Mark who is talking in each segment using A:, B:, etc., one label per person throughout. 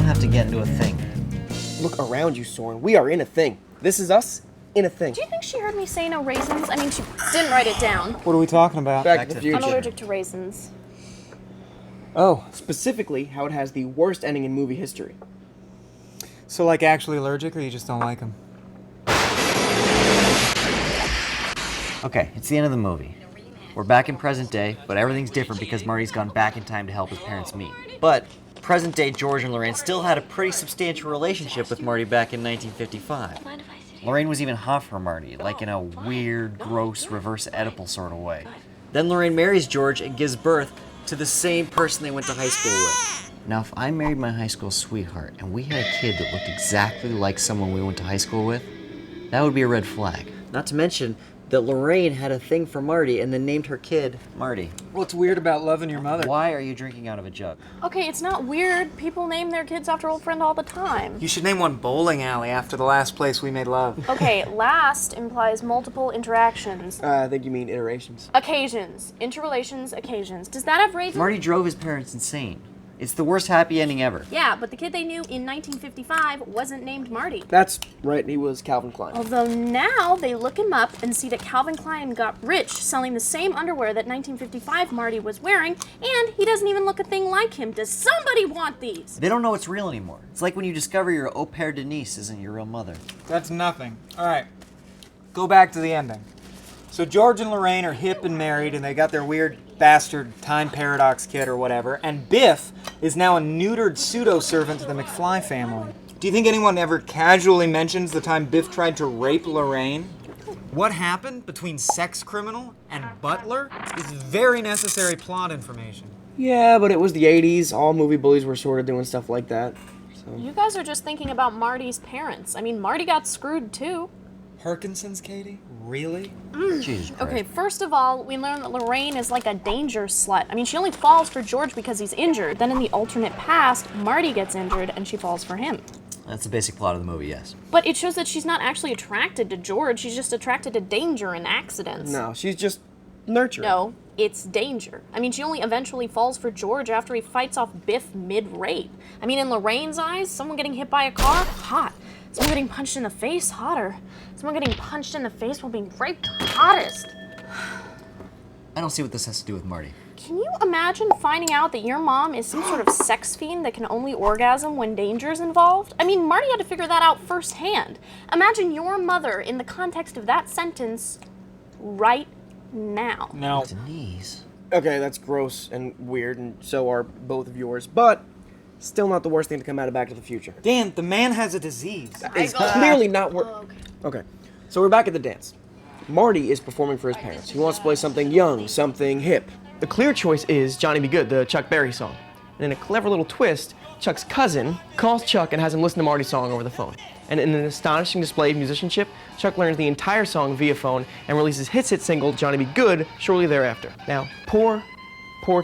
A: have to get into a thing.
B: Look around you, Soren. We are in a thing. This is us in a thing.
C: Do you think she heard me say no raisins? I mean, she didn't write it down.
D: What are we talking about?
B: Back to the Future.
C: I'm allergic to raisins.
B: Oh, specifically how it has the worst ending in movie history.
D: So, like, actually allergic, or you just don't like them?
A: Okay, it's the end of the movie. We're back in present day, but everything's different because Marty's gone back in time to help his parents meet. But present day George and Lorraine still had a pretty substantial relationship with Marty back in 1955. Lorraine was even hot for Marty, like in a weird, gross, reverse Oedipal sort of way. Then Lorraine marries George and gives birth to the same person they went to high school with. Now, if I married my high school sweetheart and we had a kid that looked exactly like someone we went to high school with, that would be a red flag. Not to mention that Lorraine had a thing for Marty and then named her kid Marty.
D: What's weird about loving your mother?
A: Why are you drinking out of a jug?
C: Okay, it's not weird. People name their kids after old friend all the time.
D: You should name one bowling alley after the last place we made love.
C: Okay, last implies multiple interactions.
B: I think you mean iterations.
C: Occasions. Interrelations, occasions. Does that have raisins?
A: Marty drove his parents insane. It's the worst happy ending ever.
C: Yeah, but the kid they knew in 1955 wasn't named Marty.
B: That's right, he was Calvin Klein.
C: Although now they look him up and see that Calvin Klein got rich selling the same underwear that 1955 Marty was wearing, and he doesn't even look a thing like him. Does somebody want these?
A: They don't know it's real anymore. It's like when you discover your au pair Denise isn't your real mother.
D: That's nothing. All right, go back to the ending. So George and Lorraine are hip and married, and they got their weird bastard time paradox kid or whatever, and Biff is now a neutered pseudo-servant to the McFly family. Do you think anyone ever casually mentions the time Biff tried to rape Lorraine? What happened between sex criminal and butler is very necessary plot information.
B: Yeah, but it was the 80s. All movie bullies were sort of doing stuff like that. So.
C: You guys are just thinking about Marty's parents. I mean, Marty got screwed too.
D: Parkinson's, Katie? Really?
A: Jesus Christ.
C: Okay, first of all, we learn that Lorraine is like a danger slut. I mean, she only falls for George because he's injured. Then in the alternate past, Marty gets injured and she falls for him.
A: That's the basic plot of the movie, yes.
C: But it shows that she's not actually attracted to George. She's just attracted to danger and accidents.
B: No, she's just nurturing.
C: No, it's danger. I mean, she only eventually falls for George after he fights off Biff mid-rape. I mean, in Lorraine's eyes, someone getting hit by a car, hot. Someone getting punched in the face, hotter. Someone getting punched in the face while being raped, hottest.
A: I don't see what this has to do with Marty.
C: Can you imagine finding out that your mom is some sort of sex fiend that can only orgasm when danger's involved? I mean, Marty had to figure that out firsthand. Imagine your mother in the context of that sentence right now.
D: No.
A: Denise?
B: Okay, that's gross and weird, and so are both of yours, but still not the worst thing to come out of Back to the Future.
D: Dan, the man has a disease.
B: It's clearly not Okay, so we're back at the dance. Marty is performing for his parents. He wants to play something young, something hip. The clear choice is Johnny Be Good, the Chuck Berry song. And in a clever little twist, Chuck's cousin calls Chuck and has him listen to Marty's song over the phone. And in an astonishing display of musicianship, Chuck learns the entire song via phone and releases his hit single, Johnny Be Good, shortly thereafter. Now, poor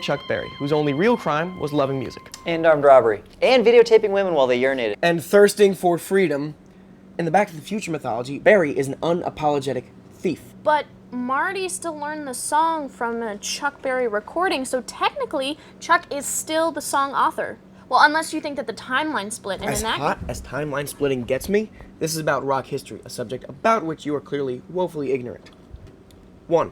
B: Chuck Berry, whose only real crime was loving music.
A: And armed robbery. And videotaping women while they urinated.
B: And thirsting for freedom. In the Back to the Future mythology, Barry is an unapologetic thief.
C: But Marty still learned the song from a Chuck Berry recording, so technically, Chuck is still the song author. Well, unless you think that the timeline split. And
B: As hot as timeline splitting gets me, this is about rock history, a subject about which you are clearly woefully ignorant. 1.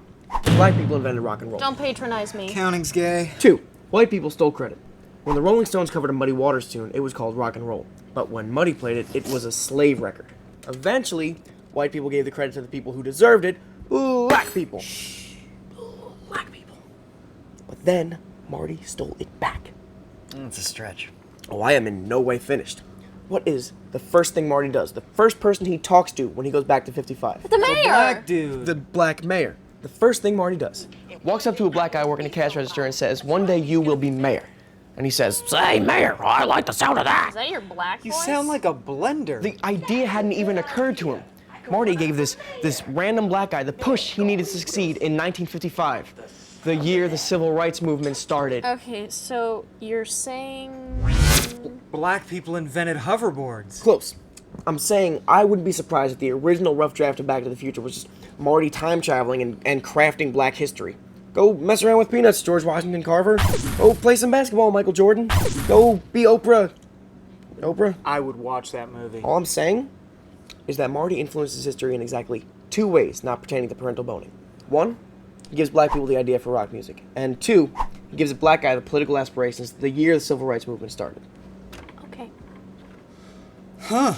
B: Black people invented rock and roll.
C: Don't patronize me.
D: Counting's gay.
B: 2. White people stole credit. When the Rolling Stones covered a Muddy Waters tune, it was called rock and roll. But when Muddy played it, it was a slave record. Eventually, white people gave the credit to the people who deserved it, black people. Black people. But then, Marty stole it back.
A: That's a stretch.
B: Oh, I am in no way finished. What is the first thing Marty does? The first person he talks to when he goes back to 55?
C: The mayor!
D: Black dude.
B: The black mayor. The first thing Marty does. Walks up to a black guy working a cash register and says, "One day you will be mayor." And he says, "Say, mayor, I like the sound of that."
C: Is that your black
D: You
C: voice?
D: sound like a blender.
B: The idea hadn't even occurred to him. Marty gave this random black guy the push he needed to succeed in 1955, the year the civil rights movement started.
C: Okay, so you're saying...
D: Black people invented hoverboards.
B: Close. I'm saying I wouldn't be surprised if the original rough draft of Back to the Future was just Marty time traveling and crafting black history. Go mess around with peanuts, George Washington Carver. Go play some basketball, Michael Jordan. Go be Oprah Oprah?
D: I would watch that movie.
B: All I'm saying is that Marty influences history in exactly 2 ways, not pertaining to parental boning. 1, he gives black people the idea for rock music. And 2, he gives a black guy the political aspirations the year the civil rights movement started.
C: Okay.
D: Huh.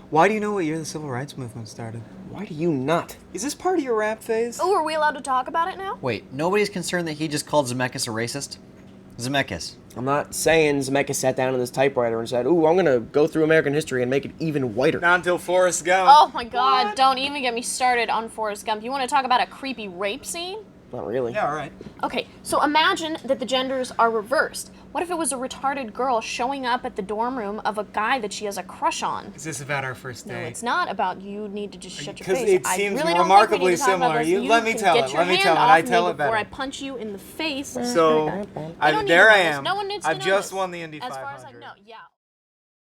D: Why do you know what year the civil rights movement started?
B: Why do you not?
D: Is this part of your rap phase?
C: Oh, are we allowed to talk about it now?
A: Wait, nobody's concerned that he just called Zemeckis a racist? Zemeckis.
B: I'm not saying Zemeckis sat down in this typewriter and said, ooh, I'm going to go through American history and make it even whiter.
D: Not until Forrest Gump.
C: Oh my god, don't even get me started on Forrest Gump. You want to talk about a creepy rape scene?
B: Not really.
D: Yeah, all right.
C: Okay, so imagine that the genders are reversed. What if it was a retarded girl showing up at the dorm room of a guy that she has a crush on?
D: Is this about our first
C: No,
D: date?
C: it's not about you need to just shut your
D: Because
C: face.
D: it
C: I
D: seems
C: really don't
D: remarkably
C: think we need to talk about
D: similar.
C: this.
D: You- let me
C: can
D: tell
C: get
D: it,
C: your
D: let me
C: hand
D: tell it.
C: off
D: I
C: me
D: tell it
C: before
D: better.
C: I punch you in the face.
D: So,
C: I don't need
D: there
C: to
D: I
C: know this.
D: am.
C: No one needs to
D: I
C: know
D: just
C: this.
D: won the Indy
C: As
D: 500.
C: far as I know, yeah.